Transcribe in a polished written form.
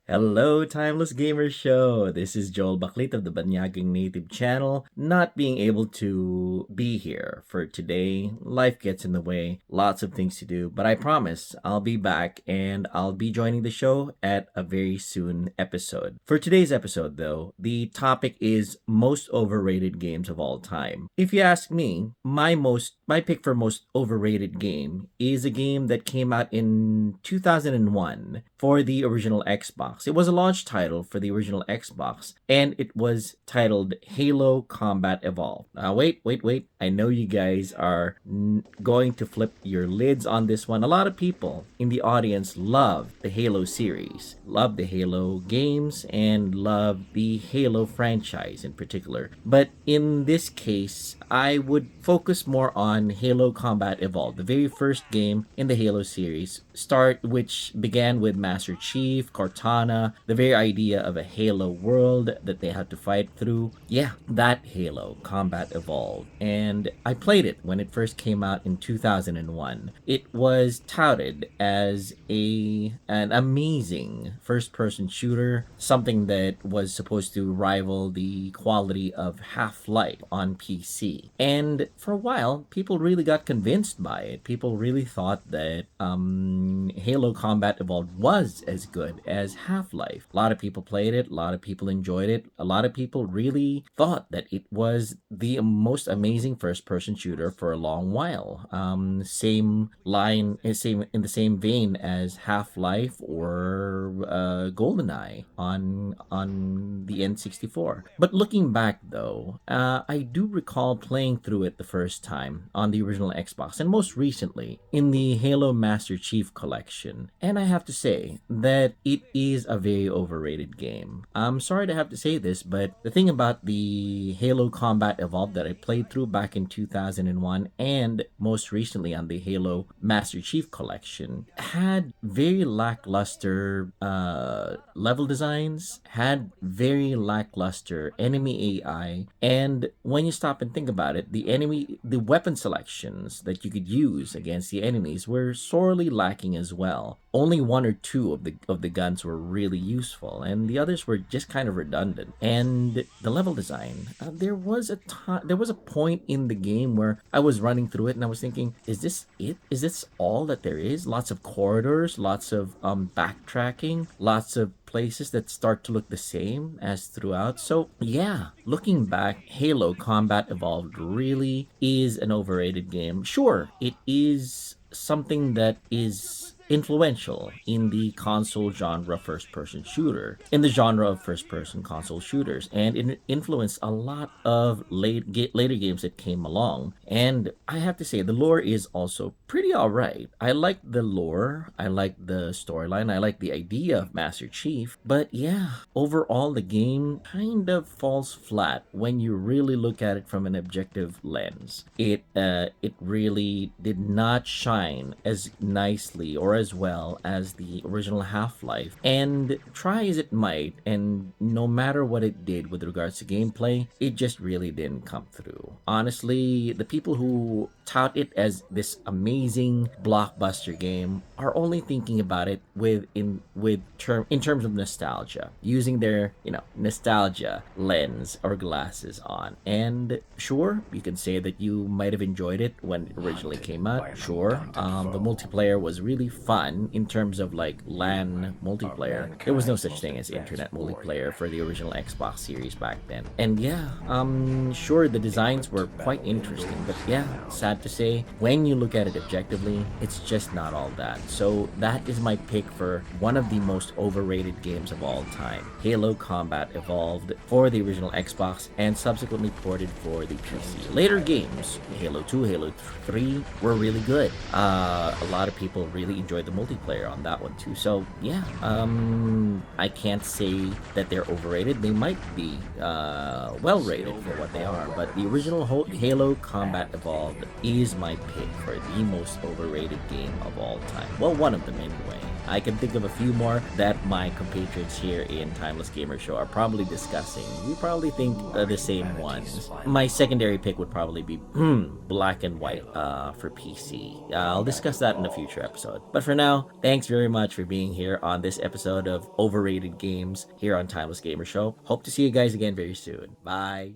Hello, Timeless Gamer Show. This is Joel Baklit of the Banyagang Neytib channel. Not being able to be here for today, life gets in the way, lots of things to do, but I promise I'll be back and I'll be joining the show at a very soon episode. For today's episode, though, the topic is most overrated games of all time. If you ask me, my pick for most overrated game is a game that came out in 2001 for the original Xbox. It was a launch title for the original Xbox, and it was titled Halo Combat Evolved. Wait. I know you guys are going to flip your lids on this one. A lot of people in the audience love the Halo series, love the Halo games, and love the Halo franchise in particular. But in this case, I would focus more on Halo Combat Evolved, the very first game in the Halo series, which began with Master Chief, Cortana, the very idea of a Halo world that they had to fight through. Yeah, that Halo Combat Evolved. And I played it when it first came out in 2001. It was touted as an amazing first-person shooter, something that was supposed to rival the quality of Half-Life on PC. And for a while, people really got convinced by it. People really thought that Halo Combat Evolved was as good as Half-Life. A lot of people played it, a lot of people enjoyed it, a lot of people really thought that it was the most amazing first-person shooter for a long while. Same in the same vein as Half-Life or GoldenEye on the N64. But looking back though, I do recall playing through it the first time on the original Xbox, and most recently in the Halo Master Chief Collection. And I have to say that it is a very overrated game. I'm sorry to have to say this, but the thing about the Halo Combat Evolved that I played through back in 2001 and most recently on the Halo Master Chief Collection had very lackluster level designs, had very lackluster enemy AI, and when you stop and think about it, the weapon selections that you could use against the enemies were sorely lacking as well. Only one or two of the guns were really useful, and the others were just kind of redundant. And the level design, there was a point in the game where I was running through it and I was thinking, is this it? Is this all that there is? Lots of corridors, lots of backtracking, lots of places that start to look the same as throughout. So yeah, looking back, Halo Combat Evolved really is an overrated game. Sure, it is something that is influential in the console genre in the genre of first-person console shooters, and it influenced a lot of later games that came along. And I have to say, the lore is also pretty alright. I like the lore, I like the storyline, I like the idea of Master Chief, but yeah, overall the game kind of falls flat when you really look at it from an objective lens. It really did not shine as nicely or as well as the original Half-Life. And try as it might, and no matter what it did with regards to gameplay, it just really didn't come through. Honestly, the people who tout it as this amazing blockbuster game are only thinking about it in terms of nostalgia, using their nostalgia lens or glasses on. And sure, you can say that you might have enjoyed it when it originally came out. Sure, the multiplayer was really fun in terms of like LAN multiplayer. There was no such thing as internet multiplayer for the original Xbox series back then. And yeah, sure, the designs were quite interesting, but yeah, sad to say, when you look at it objectively, it's just not all that. So that is my pick for one of the most overrated games of all time, Halo Combat Evolved for the original Xbox and subsequently ported for the PC. Later games, Halo 2, Halo 3 were really good. A lot of people really enjoyed the multiplayer on that one too. So yeah, I can't say that they're overrated. They might be well rated for what they are, but the original Halo Combat Evolved is my pick for the most overrated game of all time. Well, one of them anyway. I can think of a few more that my compatriots here in Timeless Gamer Show are probably discussing. We probably think the same ones. My secondary pick would probably be Black and White for PC. I'll discuss that in a future episode. But for now, thanks very much for being here on this episode of Overrated Games here on Timeless Gamer Show. Hope to see you guys again very soon. Bye.